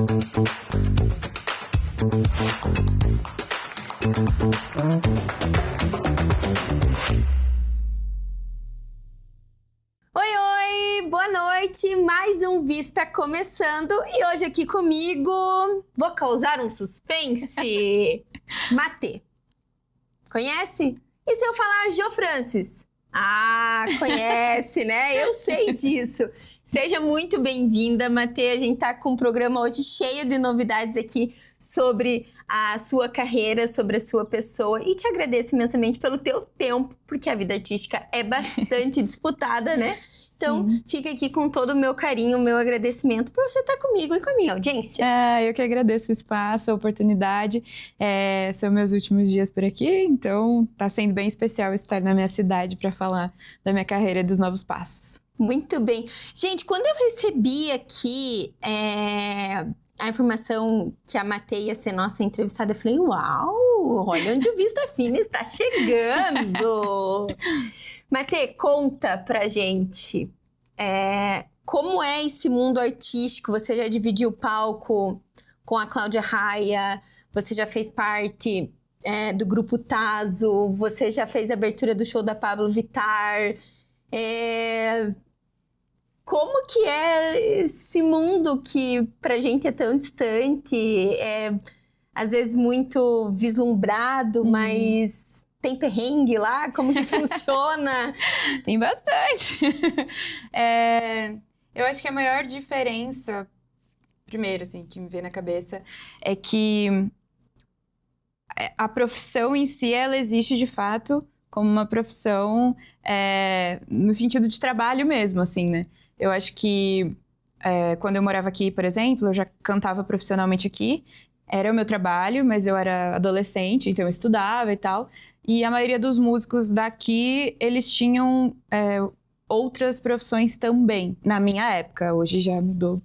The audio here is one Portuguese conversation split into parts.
Oi, boa noite, mais um Vista começando e hoje aqui comigo, vou causar um suspense, Matê, conhece? E se eu falar Jo Francis? Ah, conhece, né? Eu sei disso. Seja muito bem-vinda, Matê, a gente tá com um programa hoje cheio de novidades aqui sobre a sua carreira, sobre a sua pessoa e te agradeço imensamente pelo teu tempo, porque a vida artística é bastante disputada, né? Então, fica aqui com todo o meu carinho, o meu agradecimento por você estar comigo e com a minha audiência. Eu que agradeço o espaço, a oportunidade. São meus últimos dias por aqui, então tá sendo bem especial estar na minha cidade para falar da minha carreira e dos novos passos. Muito bem. Gente, quando eu recebi aqui a informação que a Matê ia ser nossa entrevistada, eu falei, uau, olha onde o Vista Fina está chegando. Matê, conta pra gente como é esse mundo artístico. Você já dividiu o palco com a Cláudia Raia, você já fez parte do Grupo Tazo, você já fez a abertura do show da Pablo Vittar. Como que é esse mundo que pra gente é tão distante, às vezes muito vislumbrado, mas tem perrengue lá? Como que funciona? Tem bastante. Eu acho que a maior diferença, primeiro, assim, que me vem na cabeça, é que a profissão em si, ela existe de fato como uma profissão no sentido de trabalho mesmo, assim, né? Eu acho que quando eu morava aqui, por exemplo, eu já cantava profissionalmente aqui, era o meu trabalho, mas eu era adolescente, então eu estudava e tal. E a maioria dos músicos daqui, eles tinham outras profissões também. Na minha época, hoje já mudou,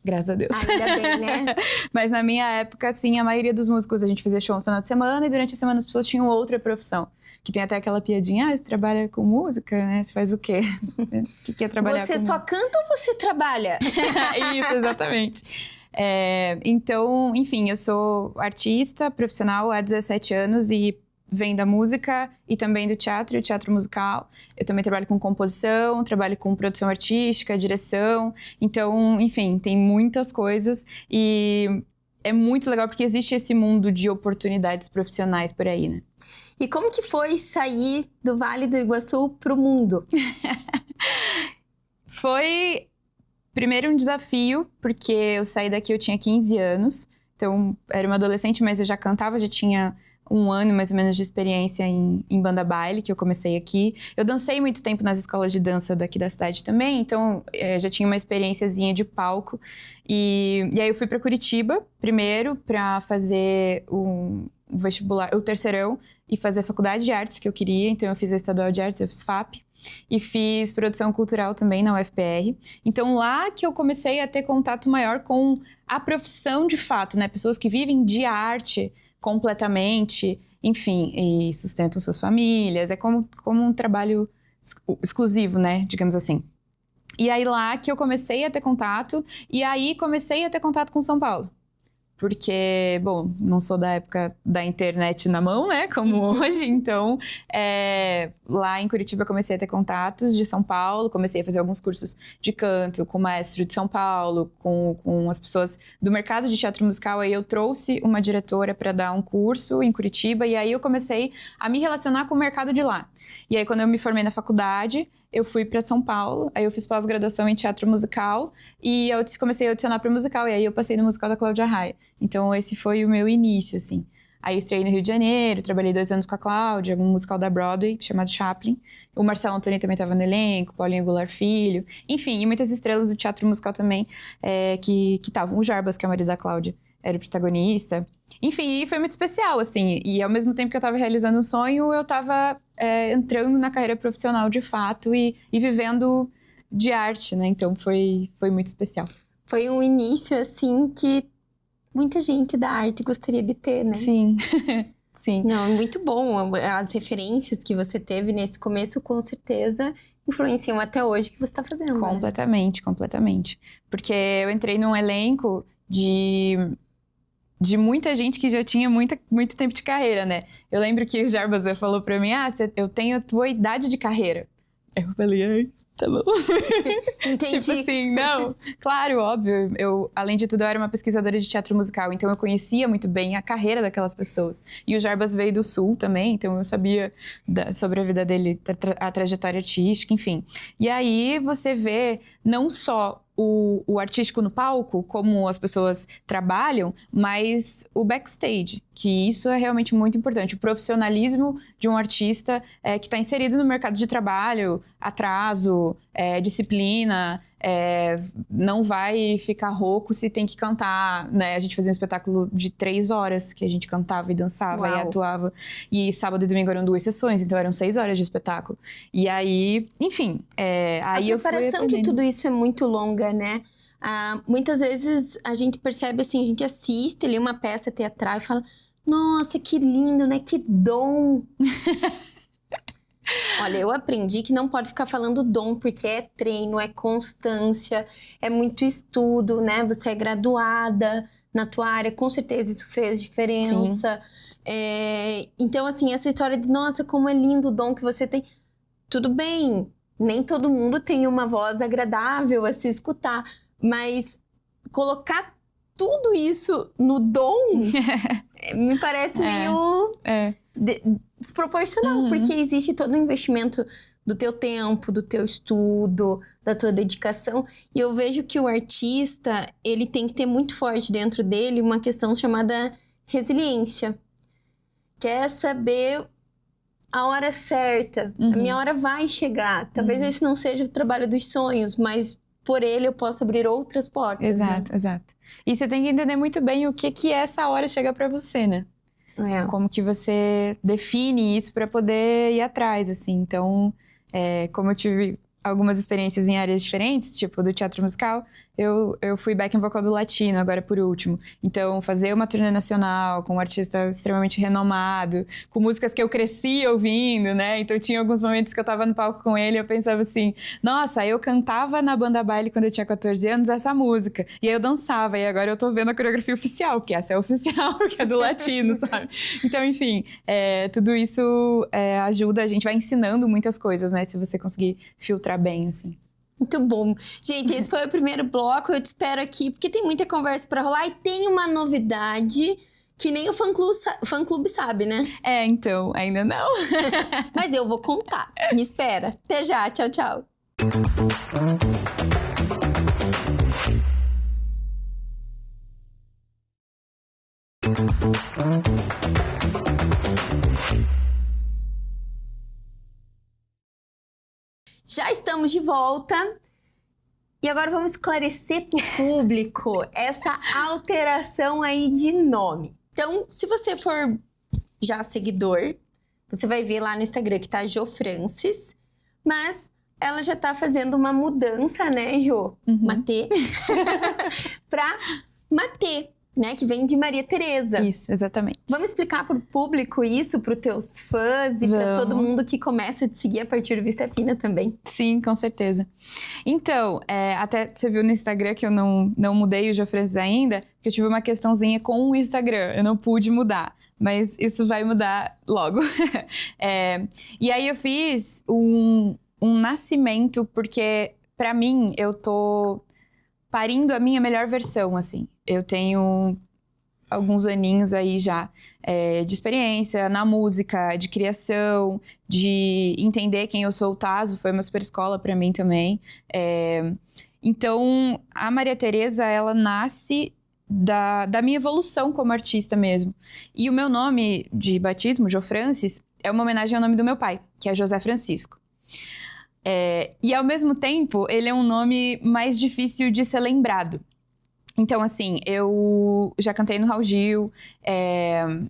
graças a Deus. Ainda bem, né? Mas na minha época, assim, a maioria dos músicos, a gente fazia show no final de semana e durante a semana as pessoas tinham outra profissão. Que tem até aquela piadinha, você trabalha com música, né? Você faz o quê? O que é trabalhar você com só música? canta ou você trabalha? Isso, exatamente. Então, enfim, eu sou artista profissional há 17 anos e venho da música e também do teatro musical. Eu também trabalho com composição, trabalho com produção artística, direção. Então, enfim, tem muitas coisas e é muito legal porque existe esse mundo de oportunidades profissionais por aí, né? E como que foi sair do Vale do Iguaçu pro mundo? Foi primeiro um desafio, porque eu saí daqui, eu tinha 15 anos. Então, era uma adolescente, mas eu já cantava, já tinha um ano mais ou menos de experiência em banda baile, que eu comecei aqui. Eu dancei muito tempo nas escolas de dança daqui da cidade também, então já tinha uma experiênciazinha de palco. E aí eu fui para Curitiba, primeiro, para fazer o vestibular, o terceirão, e fazer a faculdade de artes que eu queria. Então eu fiz a Estadual de Artes, eu fiz FAP. E fiz produção cultural também na UFPR. Então lá que eu comecei a ter contato maior com a profissão de fato, né? Pessoas que vivem de arte completamente, enfim, e sustentam suas famílias. É como um trabalho exclusivo, né? Digamos assim. E aí lá que eu comecei a ter contato, e aí comecei a ter contato com São Paulo. Porque, bom, não sou da época da internet na mão, né, como hoje, então lá em Curitiba eu comecei a ter contatos de São Paulo, comecei a fazer alguns cursos de canto com o maestro de São Paulo, com as pessoas do mercado de teatro musical. Aí eu trouxe uma diretora para dar um curso em Curitiba e aí eu comecei a me relacionar com o mercado de lá. E aí quando eu me formei na faculdade, eu fui para São Paulo, aí eu fiz pós-graduação em teatro musical e eu comecei a adicionar para musical, e aí eu passei no musical da Cláudia Raia. Então esse foi o meu início, assim. Aí eu estreiei no Rio de Janeiro, trabalhei 2 anos com a Cláudia, um musical da Broadway chamado Chaplin. O Marcelo Antoni também estava no elenco, Paulinho Goulart Filho, enfim, e muitas estrelas do teatro musical também que estavam. O Jarbas, que é o marido da Cláudia, era o protagonista. Enfim, e foi muito especial, assim. E ao mesmo tempo que eu estava realizando um sonho, eu estava entrando na carreira profissional de fato e vivendo de arte, né? Então foi muito especial. Foi um início, assim, que muita gente da arte gostaria de ter, né? Sim. Sim. Não, muito bom. As referências que você teve nesse começo, com certeza, influenciam até hoje o que você tá fazendo, né? Completamente, completamente. Porque eu entrei num elenco de muita gente que já tinha muito tempo de carreira, né? Eu lembro que o Jarbas falou pra mim, eu tenho a tua idade de carreira. Eu falei, ai, tá bom. Entendi. Tipo assim, não. Claro, óbvio. Eu, além de tudo, eu era uma pesquisadora de teatro musical, então eu conhecia muito bem a carreira daquelas pessoas. E o Jarbas veio do Sul também, então eu sabia sobre a vida dele, a trajetória artística, enfim. E aí você vê não só o artístico no palco, como as pessoas trabalham, mas o backstage, que isso é realmente muito importante. O profissionalismo de um artista que está inserido no mercado de trabalho, atraso, disciplina, não vai ficar rouco se tem que cantar, né? A gente fazia um espetáculo de 3 horas, que a gente cantava e dançava e atuava. E sábado e domingo eram 2 sessões, então eram 6 horas de espetáculo. E aí, enfim, aí a preparação de tudo isso é muito longa, né? Muitas vezes a gente percebe assim, a gente assiste ali uma peça teatral e fala, nossa, que lindo, né? Que dom! Olha, eu aprendi que não pode ficar falando dom, porque é treino, é constância, é muito estudo, né? Você é graduada na tua área, com certeza isso fez diferença. Então, assim, essa história de, nossa, como é lindo o dom que você tem. Tudo bem, nem todo mundo tem uma voz agradável a se escutar, mas colocar tudo isso no dom me parece meio desproporcional, porque existe todo um investimento do teu tempo, do teu estudo, da tua dedicação. E eu vejo que o artista, ele tem que ter muito forte dentro dele uma questão chamada resiliência, que é saber a hora certa. A minha hora vai chegar. Talvez esse não seja o trabalho dos sonhos, mas por ele eu posso abrir outras portas. Exato, né? Exato. E você tem que entender muito bem o que essa hora chega pra você, né? Como que você define isso para poder ir atrás, assim. Então, como eu tive algumas experiências em áreas diferentes, tipo do teatro musical, eu fui backing vocal do Latino, agora por último. Então, fazer uma turnê nacional com um artista extremamente renomado, com músicas que eu cresci ouvindo, né? Então, tinha alguns momentos que eu tava no palco com ele e eu pensava assim, nossa, eu cantava na banda baile quando eu tinha 14 anos essa música. E aí eu dançava, e agora eu tô vendo a coreografia oficial, porque essa é oficial, que é do Latino, sabe? Então, enfim, tudo isso ajuda, a gente vai ensinando muitas coisas, né? Se você conseguir filtrar bem, assim. Muito bom. Gente, esse foi o primeiro bloco. Eu te espero aqui, porque tem muita conversa pra rolar. E tem uma novidade que nem o fã-clube sabe, né? Então, ainda não. Mas eu vou contar. Me espera. Até já. Tchau, tchau. Já estamos de volta e agora vamos esclarecer para o público essa alteração aí de nome. Então, se você for já seguidor, você vai ver lá no Instagram que tá Jo Francis, mas ela já tá fazendo uma mudança, né, Jo? Matê. Pra Matê, né, que vem de Maria Tereza. Isso, exatamente. Vamos explicar pro público isso, pros teus fãs e para todo mundo que começa a te seguir a partir do Vista Fina também. Sim, com certeza. Então, até você viu no Instagram que eu não mudei o Jo Francis ainda, porque eu tive uma questãozinha com o Instagram, eu não pude mudar, mas isso vai mudar logo. E aí eu fiz um nascimento, porque pra mim eu tô parindo a minha melhor versão, assim. Eu tenho alguns aninhos aí já de experiência na música, de criação, de entender quem eu sou. O Tazo foi uma super escola pra mim também. Então, a Maria Tereza, ela nasce da minha evolução como artista mesmo. E o meu nome de batismo, Jo Francis, é uma homenagem ao nome do meu pai, que é José Francisco. E ao mesmo tempo, ele é um nome mais difícil de ser lembrado. Então, assim, eu já cantei no Raul Gil,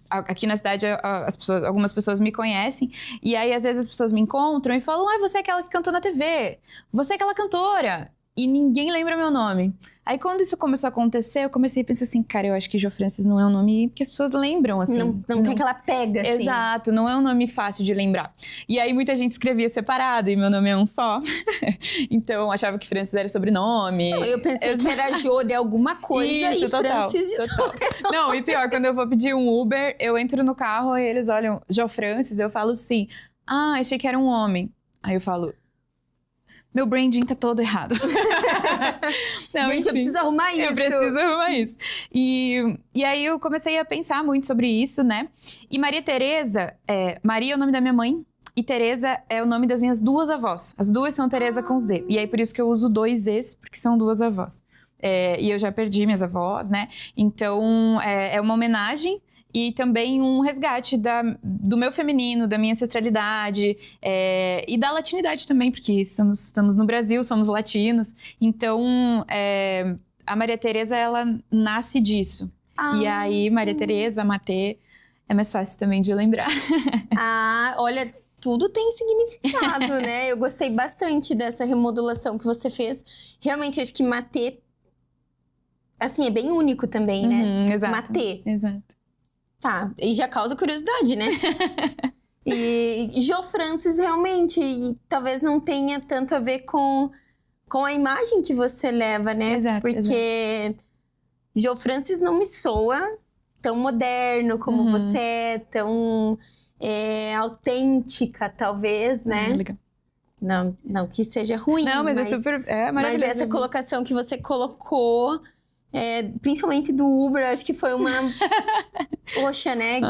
aqui na cidade algumas pessoas me conhecem, e aí às vezes as pessoas me encontram e falam, você é aquela que cantou na TV, você é aquela cantora. e ninguém lembra meu nome. Aí quando isso começou a acontecer, eu comecei a pensar assim, cara, eu acho que Jo Francis não é um nome que as pessoas lembram, assim. Não tem aquela pega, assim. Exato, não é um nome fácil de lembrar. E aí muita gente escrevia separado, e meu nome é um só. Então eu achava que Francis era sobrenome. Não, eu pensei que era Jo de alguma coisa Isso, e Francis de sobrenome. Não, e pior, quando eu vou pedir um Uber, eu entro no carro e eles olham, Jo Francis, eu falo sim. Ah, achei que era um homem. Aí eu falo, meu branding tá todo errado. Não, Gente, enfim, eu preciso arrumar isso. Eu preciso arrumar isso. E aí eu comecei a pensar muito sobre isso, né? E Maria Tereza, Maria é o nome da minha mãe e Tereza é o nome das minhas duas avós. As duas são Tereza com Z. E aí por isso que eu uso 2 Zs, porque são duas avós. E eu já perdi minhas avós, né? Então é uma homenagem e também um resgate do meu feminino, da minha ancestralidade e da latinidade também, porque estamos no Brasil, somos latinos. Então, a Maria Tereza, ela nasce disso. E aí, Maria Tereza, Matê, é mais fácil também de lembrar. Olha, tudo tem significado, né? Eu gostei bastante dessa remodulação que você fez. Realmente, acho que Matê, assim, é bem único também, né? Exato. Matê. Exato. Tá, e já causa curiosidade, né? E Jo Francis realmente, e talvez não tenha tanto a ver com a imagem que você leva, né? Exato, porque Jo Francis não me soa tão moderno como você é, tão autêntica, talvez, né? Legal. Não que seja ruim, Não, mas é super maravilhoso. Mas essa colocação que você colocou, principalmente do Uber, acho que foi uma... Poxa, né?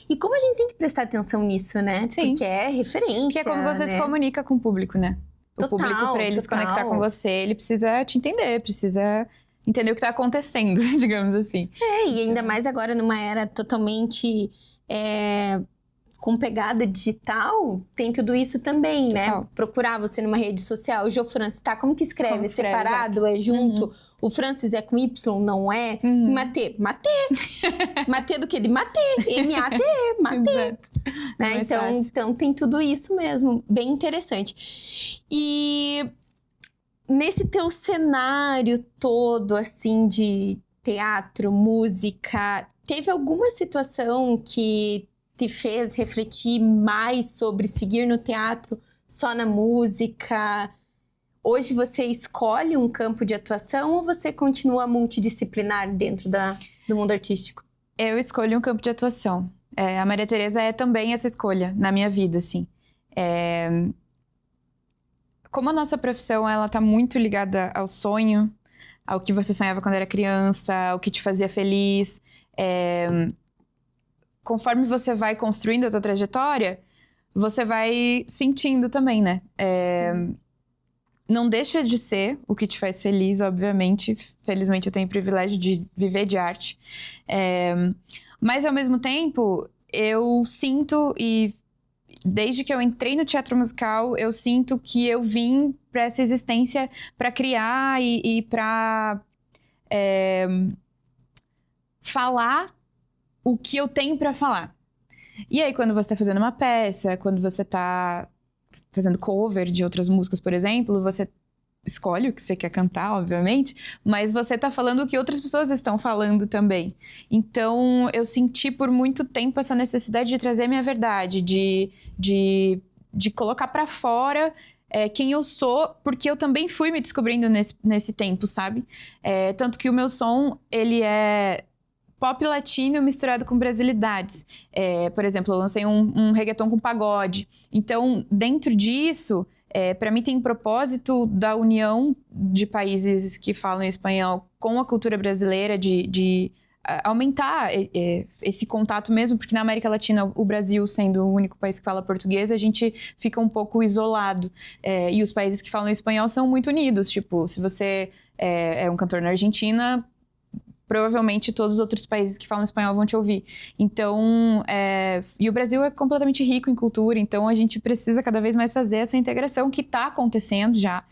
E como a gente tem que prestar atenção nisso, né? Sim. Porque é referência, Porque é como você se comunica com o público, né? O público, pra ele se conectar com você, ele precisa te entender, precisa entender o que tá acontecendo, digamos assim. E ainda mais agora numa era totalmente com pegada digital, tem tudo isso também, né? Procurar você numa rede social, Jo Francis, tá? Como que escreve? Como é separado? É junto? O Francis é com Y, não é? Matê. Matê do quê? De Matê. M-A-T, Matê. Né? Então tem tudo isso mesmo, bem interessante. E nesse teu cenário todo, assim, de teatro, música, teve alguma situação que te fez refletir mais sobre seguir no teatro, só na música? Hoje você escolhe um campo de atuação ou você continua multidisciplinar dentro do mundo artístico? Eu escolho um campo de atuação. A Maria Tereza é também essa escolha na minha vida, assim. Como a nossa profissão, ela tá muito ligada ao sonho, ao que você sonhava quando era criança, ao que te fazia feliz. Conforme você vai construindo a tua trajetória, você vai sentindo também, né? Não deixa de ser o que te faz feliz, obviamente. Felizmente, eu tenho o privilégio de viver de arte. Mas, ao mesmo tempo, eu sinto, e desde que eu entrei no teatro musical, eu sinto que eu vim para essa existência para criar e para falar o que eu tenho para falar. E aí, quando você tá fazendo uma peça, quando você tá fazendo cover de outras músicas, por exemplo, você escolhe o que você quer cantar, obviamente, mas você tá falando o que outras pessoas estão falando também. Então, eu senti por muito tempo essa necessidade de trazer minha verdade, de colocar pra fora quem eu sou, porque eu também fui me descobrindo nesse tempo, sabe? Tanto que o meu som, ele é pop latino misturado com brasilidades. Por exemplo, eu lancei um reggaeton com pagode. Então, dentro disso, para mim tem um propósito da união de países que falam espanhol com a cultura brasileira, de aumentar esse contato mesmo, porque na América Latina, o Brasil sendo o único país que fala português, a gente fica um pouco isolado. E os países que falam espanhol são muito unidos. Tipo, se você é um cantor na Argentina, provavelmente todos os outros países que falam espanhol vão te ouvir. Então, e o Brasil é completamente rico em cultura, então a gente precisa cada vez mais fazer essa integração que está acontecendo já.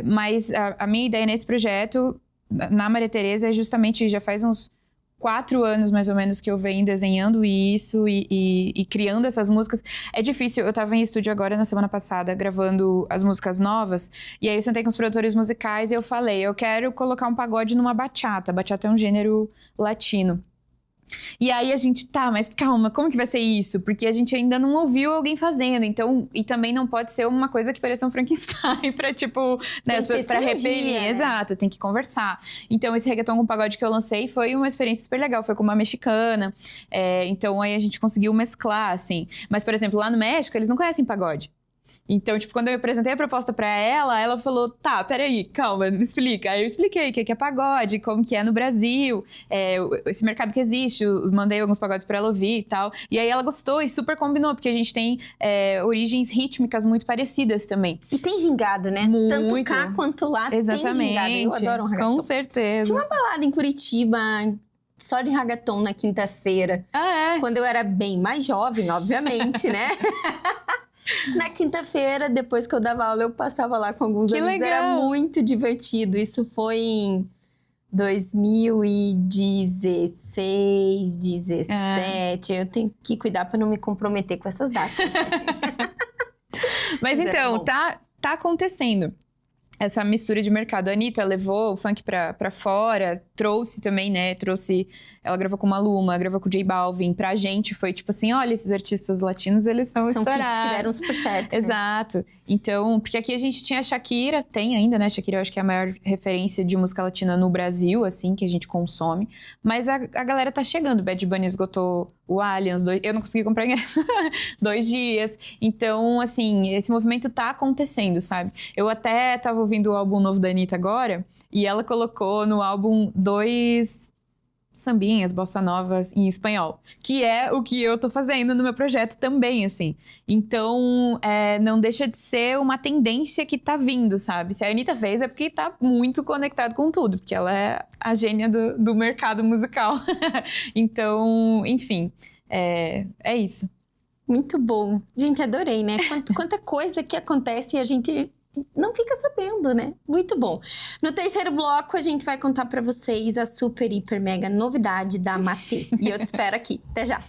Mas a minha ideia nesse projeto, na Maria Tereza, é justamente, já faz uns 4 anos, mais ou menos, que eu venho desenhando isso e criando essas músicas. É difícil. Eu tava em estúdio agora, na semana passada, gravando as músicas novas. E aí eu sentei com os produtores musicais e eu falei, eu quero colocar um pagode numa bachata. Bachata é um gênero latino. E aí a gente, tá, mas calma, como que vai ser isso? Porque a gente ainda não ouviu alguém fazendo, então, e também não pode ser uma coisa que pareça um Frankenstein pra, tipo, né, pra repelir, né? exato, tem que conversar. Então, esse reggaeton com pagode que eu lancei foi uma experiência super legal, foi com uma mexicana, então aí a gente conseguiu mesclar, assim. Mas, por exemplo, lá no México, eles não conhecem pagode. Então, tipo, quando eu apresentei a proposta pra ela, ela falou, tá, peraí, calma, me explica. Aí eu expliquei o que é pagode, como que é no Brasil, esse mercado que existe, eu mandei alguns pagodes pra ela ouvir e tal. E aí ela gostou e super combinou, porque a gente tem origens rítmicas muito parecidas também. E tem gingado, né? Muito. Tanto cá quanto lá Exatamente. tem gingado. Eu adoro um reggaeton. Com certeza. Tinha uma balada em Curitiba, só de reggaeton na quinta-feira. Ah, é? Quando eu era bem mais jovem, obviamente, né? Na quinta-feira, depois que eu dava aula, eu passava lá com alguns Que amigos. legal. Era muito divertido. Isso foi em 2016, 17. Eu tenho que cuidar pra não me comprometer com essas datas. Mas Mas era então, bom. tá acontecendo essa mistura de mercado. A Anitta levou o funk pra fora, trouxe também, né? Ela gravou com Maluma, gravou com J Balvin. Pra gente foi tipo assim, olha, esses artistas latinos, eles são São feats estourados. que deram super certo. Né? Exato. Então, porque aqui a gente tinha a Shakira, tem ainda, né? Shakira eu acho que é a maior referência de música latina no Brasil, assim, que a gente consome. Mas a galera tá chegando. Bad Bunny esgotou o Allianz, eu não consegui comprar ingresso 2 dias. Então, assim, esse movimento tá acontecendo, sabe? Eu até tava ouvindo o álbum novo da Anitta agora, e ela colocou no álbum 2 sambinhas, bossa novas em espanhol, que é o que eu tô fazendo no meu projeto também, assim. Então, não deixa de ser uma tendência que tá vindo, sabe? Se a Anitta fez, é porque tá muito conectado com tudo, porque ela é a gênia do mercado musical. Então, enfim, é isso. Muito bom. Gente, adorei, né? Quanta coisa que acontece e a gente não fica sabendo, né? Muito bom. No terceiro bloco, a gente vai contar pra vocês a super, hiper, mega novidade da Matê. E eu te espero aqui. Até já.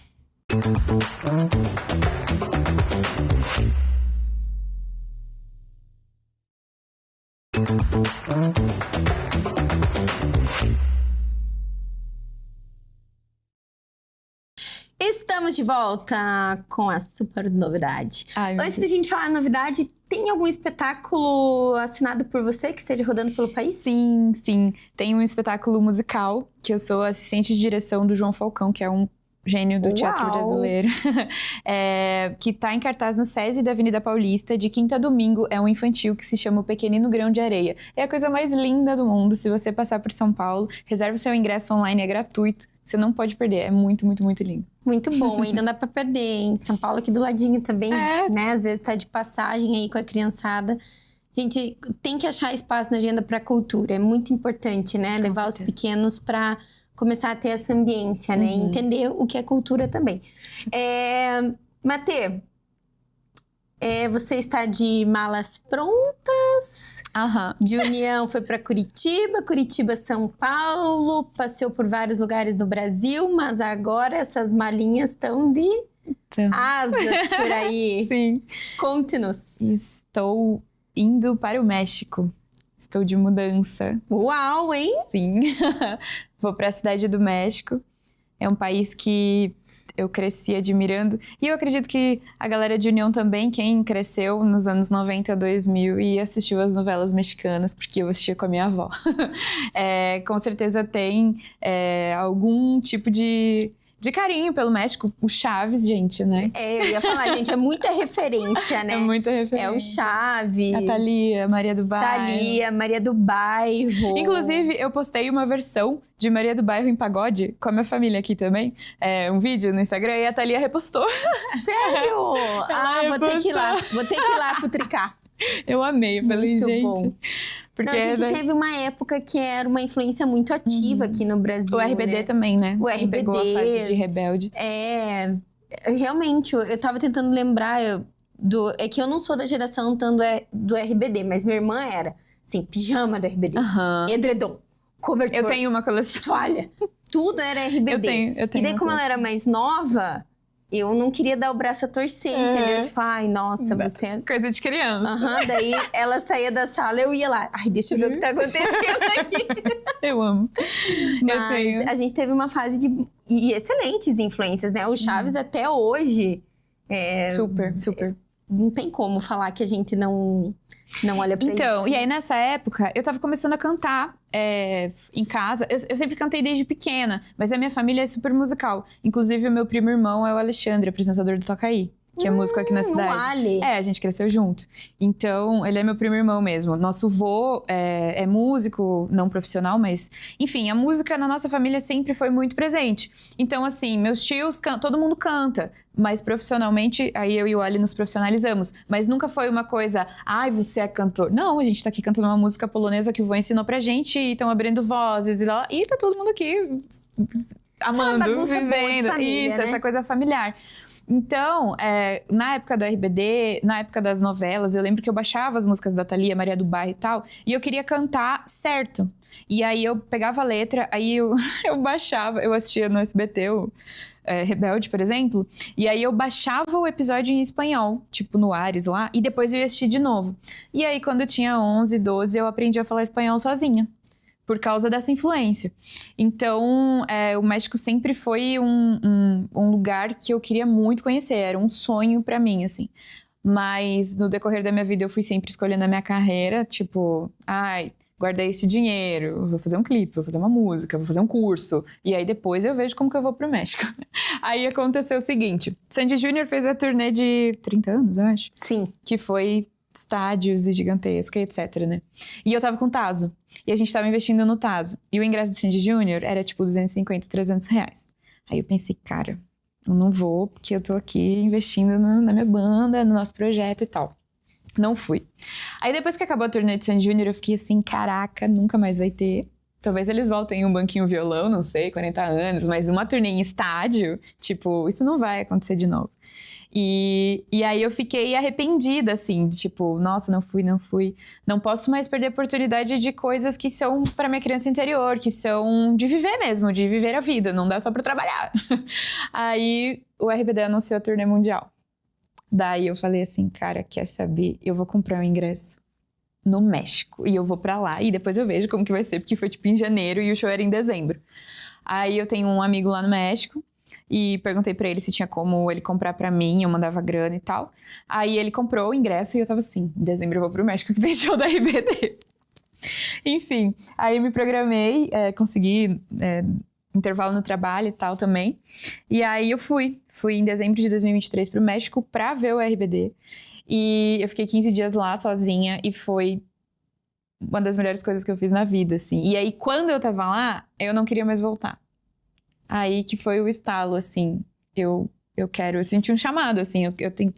Estamos de volta com a super novidade. Ai, meu Antes Deus. da gente falar a novidade, tem algum espetáculo assinado por você que esteja rodando pelo país? Sim. Tem um espetáculo musical, que eu sou assistente de direção do João Falcão, que é um gênio do teatro Uau! brasileiro. Que tá em cartaz no SESI da Avenida Paulista, de quinta a domingo. É um infantil que se chama O Pequenino Grão de Areia. É a coisa mais linda do mundo. Se você passar por São Paulo, reserve seu ingresso online, é gratuito. Você não pode perder, é muito, muito, muito lindo. Muito bom, e não dá pra perder, hein? São Paulo aqui do ladinho também, né? Às vezes tá de passagem aí com a criançada. Gente, tem que achar espaço na agenda pra cultura. É muito importante, né? Levar os pequenos pra começar a ter essa ambiência, né? E entender o que é cultura também. Matê, você está de malas prontas? Aham. De União foi para Curitiba, São Paulo, passeou por vários lugares no Brasil, mas agora essas malinhas estão de asas por aí. Sim. Conte-nos. Estou indo para o México. Estou de mudança. Uau, hein? Sim. Vou para a cidade do México. É um país que eu cresci admirando. E eu acredito que a galera de União também, quem cresceu nos anos 90, 2000 e assistiu as novelas mexicanas, porque eu assistia com a minha avó. Com certeza tem algum tipo de carinho pelo México. O Chaves, gente, né? Eu ia falar, gente, é muita referência, né? É muita referência. É o Chaves. A Thalia, Maria do Bairro. Thalia, Maria do Bairro. Inclusive, eu postei uma versão de Maria do Bairro em pagode com a minha família aqui também. Um vídeo no Instagram e a Thalia repostou. Sério? Vou ter que ir lá. Vou ter que ir lá futricar. Eu amei, eu falei, Muito gente. bom. Porque Não, a gente teve uma época que era uma influência muito ativa aqui no Brasil. o RBD né? também, né? O Quem pegou a RBD. fase de rebelde. Realmente, eu tava tentando lembrar é que eu não sou da geração tanto do RBD, mas minha irmã era. Assim, pijama do RBD, Aham. edredom, cobertor, Eu tenho uma coleção. toalha. Tudo era RBD. Eu tenho E daí, como ela era mais nova, eu não queria dar o braço a torcer, entendeu? Tipo, ai, nossa, você... Coisa de criança. Daí ela saía da sala, eu ia lá. Ai, deixa eu ver o que tá acontecendo aqui. Eu amo. Mas a gente teve uma fase de... E excelentes influências, né? O Chaves até hoje... Super. Não tem como falar que a gente não olha pra isso. Então, e aí nessa época, eu tava começando a cantar em casa. Eu sempre cantei desde pequena, mas a minha família é super musical. Inclusive, o meu primo irmão é o Alexandre, apresentador do Toca Aí, que é músico aqui na cidade. Ali. A gente cresceu junto. Então, ele é meu primo irmão mesmo. Nosso vô é músico, não profissional, mas... Enfim, a música na nossa família sempre foi muito presente. Então, assim, meus tios, todo mundo canta. Mas profissionalmente, aí eu e o Ali nos profissionalizamos. Mas nunca foi uma coisa, ai, você é cantor. Não, a gente tá aqui cantando uma música polonesa que o vô ensinou pra gente. E estão abrindo vozes e lá. E tá todo mundo aqui amando, vivendo. Família, isso, né? essa coisa familiar. Então, na época do RBD, na época das novelas, eu lembro que eu baixava as músicas da Thalia, Maria do Bairro e tal, e eu queria cantar certo. E aí eu pegava a letra, aí eu baixava, eu assistia no SBT, Rebelde, por exemplo, e aí eu baixava o episódio em espanhol, tipo no Ares lá, e depois eu ia assistir de novo. E aí quando eu tinha 11, 12, eu aprendi a falar espanhol sozinha. Por causa dessa influência. Então, o México sempre foi um lugar que eu queria muito conhecer. Era um sonho pra mim, assim. Mas no decorrer da minha vida, eu fui sempre escolhendo a minha carreira. Tipo, guardei esse dinheiro, vou fazer um clipe, vou fazer uma música, vou fazer um curso. E aí depois eu vejo como que eu vou pro México. Aí aconteceu o seguinte. Sandy Júnior fez a turnê de 30 anos, eu acho. Sim. Que foi... estádios e gigantesca, etc, né? E eu tava com o Tazo. E a gente tava investindo no Tazo. E o ingresso do Sandy Júnior era tipo 250, 300 reais. Aí eu pensei, cara, eu não vou porque eu tô aqui investindo na minha banda, no nosso projeto e tal. Não fui. Aí depois que acabou a turnê de Sandy Júnior, eu fiquei assim, caraca, nunca mais vai ter. Talvez eles voltem em um banquinho violão, não sei, 40 anos. Mas uma turnê em estádio, tipo, isso não vai acontecer de novo. E aí eu fiquei arrependida, assim, tipo, nossa, não fui. Não posso mais perder a oportunidade de coisas que são pra minha criança interior, que são de viver mesmo, de viver a vida, não dá só pra trabalhar. Aí o RBD anunciou a turnê mundial. Daí eu falei assim, cara, quer saber? Eu vou comprar um ingresso no México e eu vou pra lá e depois eu vejo como que vai ser, porque foi tipo em janeiro e o show era em dezembro. Aí eu tenho um amigo lá no México, e perguntei pra ele se tinha como ele comprar pra mim, eu mandava grana e tal. Aí ele comprou o ingresso e eu tava assim, em dezembro eu vou pro México que tem show da RBD. Enfim, aí eu me programei, consegui intervalo no trabalho e tal também. E aí eu fui em dezembro de 2023 pro México pra ver o RBD. E eu fiquei 15 dias lá sozinha e foi uma das melhores coisas que eu fiz na vida, assim. E aí quando eu tava lá, eu não queria mais voltar. Aí que foi o estalo, assim, eu senti um chamado, assim,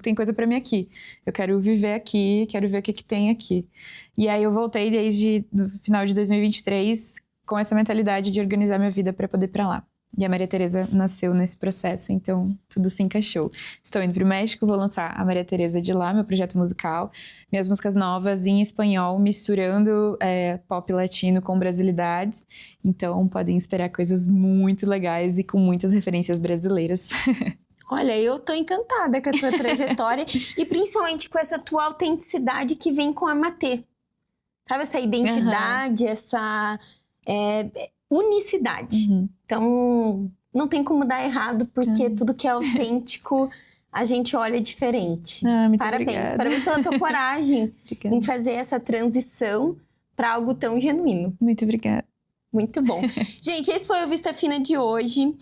tem coisa pra mim aqui. Eu quero viver aqui, quero ver o que tem aqui. E aí eu voltei desde o final de 2023 com essa mentalidade de organizar minha vida pra poder ir pra lá. E a Maria Tereza nasceu nesse processo, então tudo se encaixou. Estou indo pro México, vou lançar a Maria Tereza de lá, meu projeto musical, minhas músicas novas em espanhol, misturando pop latino com brasilidades. Então podem esperar coisas muito legais e com muitas referências brasileiras. Olha, eu tô encantada com a tua trajetória e principalmente com essa tua autenticidade que vem com a Matê. Sabe, essa identidade, essa unicidade. Uhum. Então, não tem como dar errado, porque tudo que é autêntico, a gente olha diferente. Parabéns. Obrigada. Parabéns pela tua coragem em fazer essa transição para algo tão genuíno. Muito obrigada. Muito bom. Gente, esse foi o Vista Fina de hoje.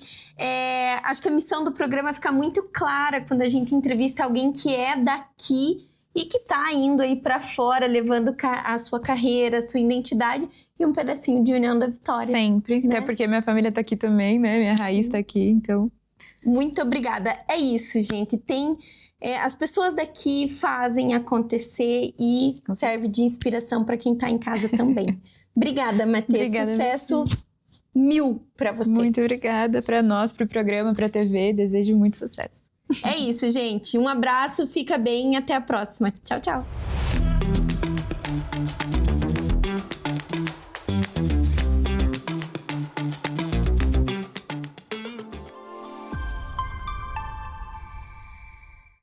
Acho que a missão do programa fica muito clara quando a gente entrevista alguém que é daqui e que tá indo aí pra fora, levando a sua carreira, a sua identidade e um pedacinho de União da Vitória. Sempre, né? Até porque minha família tá aqui também, né? Minha raiz tá aqui, então... Muito obrigada. É isso, gente. As pessoas daqui fazem acontecer e serve de inspiração pra quem tá em casa também. Obrigada, Matê. Sucesso 1000 pra você. Muito obrigada pra nós, pro programa, pra TV. Desejo muito sucesso. É isso, gente. Um abraço, fica bem e até a próxima. Tchau, tchau.